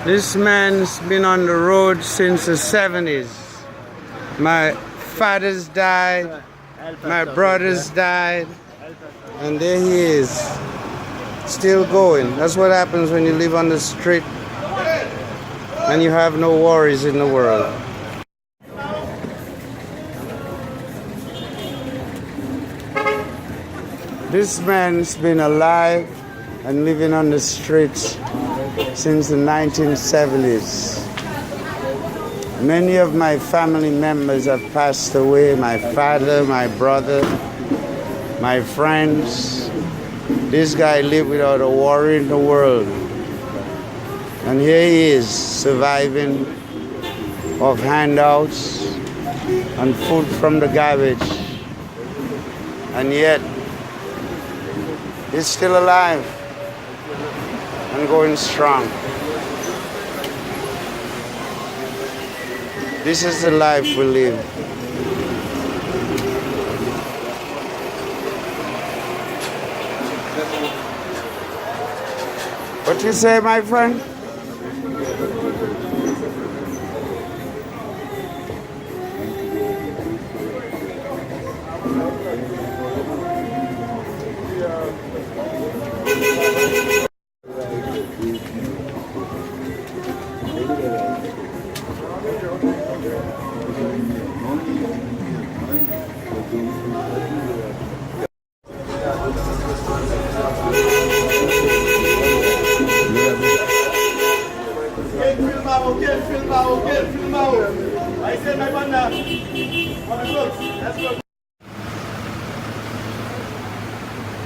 This man's been on the road since the 70s. My father's died, my brothers died, and there he is, still going. That's what happens when you live on the street and you have no worries in the world. This man's been alive and living on the streets since the 1970s. Many of my family members have passed away, my father, my brother, my friends. This guy lived without a worry in the world. And here he is, surviving off handouts and food from the garbage. And yet, he's still alive and going strong. This is the life we live. What you say, my friend?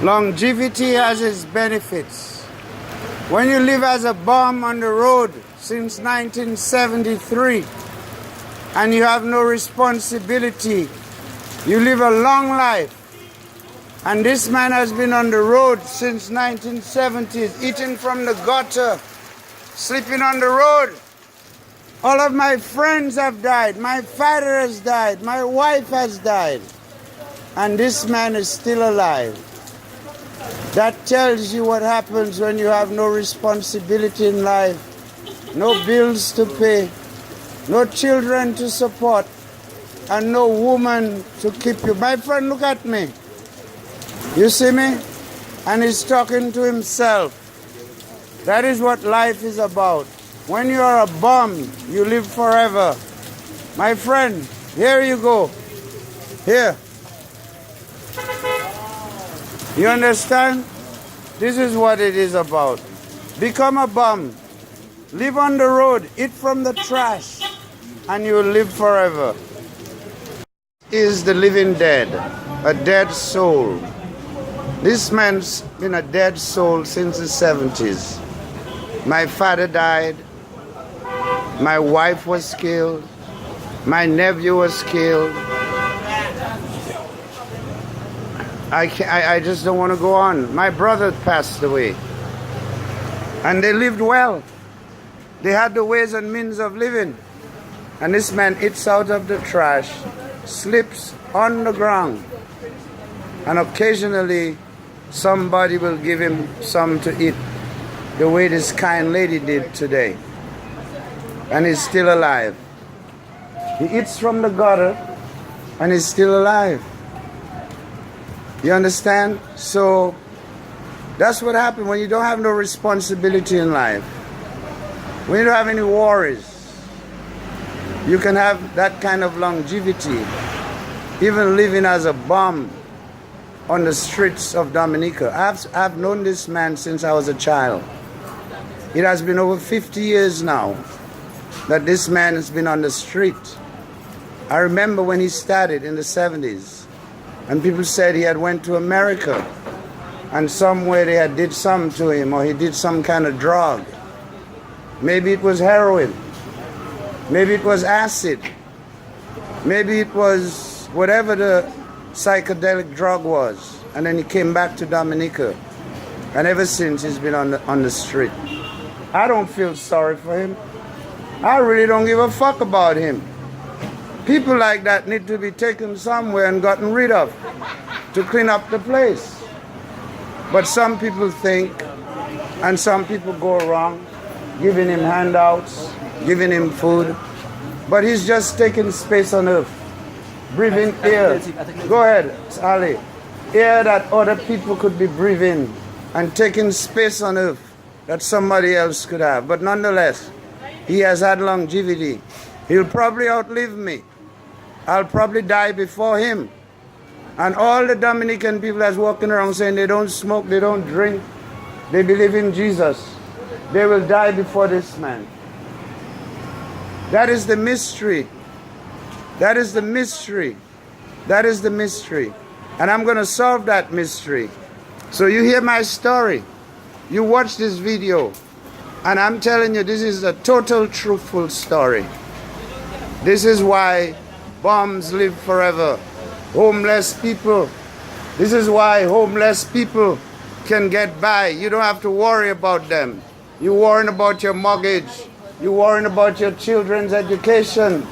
Longevity has its benefits. When you live as a bum on the road since 1973 and you have no responsibility, you live a long life. And this man has been on the road since 1970s, eating from the gutter, sleeping on the road. All of my friends have died. My father has died. My wife has died. And this man is still alive. That tells you what happens when you have no responsibility in life, no bills to pay, no children to support, and no woman to keep you. My friend, look at me. You see me? And he's talking to himself. That is what life is about. When you are a bum, you live forever. My friend, here you go. Here. You understand? This is what it is about. Become a bum. Live on the road. Eat from the trash. And you will live forever. Is the living dead. A dead soul. This man's been a dead soul since the 70s. My father died. My wife was killed. My nephew was killed. I just don't want to go on. My brother passed away. And they lived well. They had the ways and means of living. And this man eats out of the trash, sleeps on the ground. And occasionally, somebody will give him some to eat, the way this kind lady did today. And he's still alive. He eats from the gutter, and he's still alive. You understand? So that's what happens when you don't have no responsibility in life. When you don't have any worries, you can have that kind of longevity, even living as a bum on the streets of Dominica. I've known this man since I was a child. It has been over 50 years now that this man has been on the street. I remember when he started in the 70s. And people said he had went to America and somewhere they had did something to him, or he did some kind of drug. Maybe it was heroin. Maybe it was acid. Maybe it was whatever the psychedelic drug was. And then he came back to Dominica. And ever since he's been on the street. I don't feel sorry for him. I really don't give a fuck about him. People like that need to be taken somewhere and gotten rid of to clean up the place. But some people think, and some people go wrong, giving him handouts, giving him food. But he's just taking space on earth, breathing air. Go ahead, Ali. Air that other people could be breathing and taking space on earth that somebody else could have. But nonetheless, he has had longevity. He'll probably outlive me. I'll probably die before him. And all the Dominican people that's walking around saying they don't smoke, they don't drink, they believe in Jesus, they will die before this man. That is the mystery. That is the mystery. That is the mystery. And I'm going to solve that mystery. So you hear my story. You watch this video. And I'm telling you, this is a total truthful story. This is why bombs live forever. Homeless people. This is why homeless people can get by. You don't have to worry about them. You're worrying about your mortgage. You're worrying about your children's education.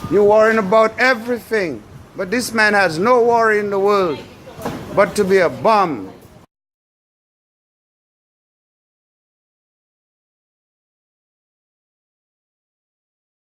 You're worrying about everything. But this man has no worry in the world but to be a bum